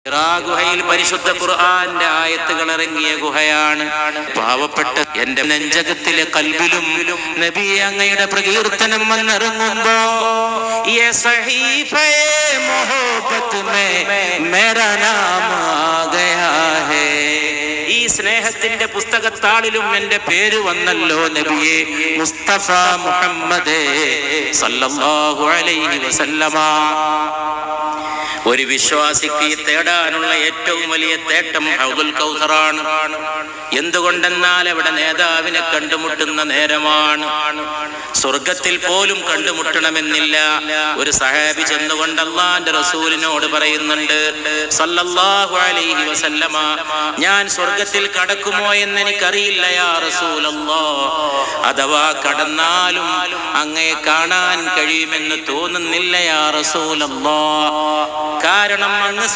ഗുഹയിൽ പരിശുദ്ധ ഖുർആന്റെ ആയത്തുകൾ ഇറങ്ങിയ ഗുഹയാണ്. പാവപ്പെട്ട എന്റെ നെഞ്ചകത്തിലെ കൽബിലും നബിയെ അങ്ങയുടെ പ്രകീർത്തനം വന്നിറങ്ങുമ്പോ യേ സഹീഫേ മുഹബ്ബത്ത് മേ മേരാ നാം ആ ഗയാ ഹേ, ഈ സ്നേഹത്തിന്റെ പുസ്തകത്താളിലും എന്റെ പേര് വന്നല്ലോ നബിയെ മുസ്തഫ മുഹമ്മദ് സല്ലല്ലാഹു അലൈഹി വസല്ലമ. ഒരു വിശ്വാസിക്ക് തേടാനുള്ള ഏറ്റവും വലിയ തേട്ടം ഹൗദുൽ കൗസറാണ്. എന്തുകൊണ്ടെന്നാൽ അവിടെ നേതാവിനെ കണ്ടുമുട്ടുന്ന നേരമാണ്. സ്വർഗത്തിൽ പോലും കണ്ടുമുട്ടണമെന്നില്ല. ഒരു സഹാബി ചെന്നുകൊണ്ട് അല്ലാഹുവിന്റെ റസൂലിനോട് പറയുന്നുണ്ട് സല്ലല്ലാഹു അലൈഹി വസല്ലമ, ഞാൻ സ്വർഗത്തിൽ കടക്കുമോ എന്ന് എനിക്കറിയില്ല യാ റസൂലല്ലാഹ്. അഥവാ കടന്നാലും അങ്ങയെ കാണാൻ കഴിയുമെന്ന് തോന്നുന്നില്ല യാ റസൂലല്ലാഹ്. കാരണം അങ്ങ്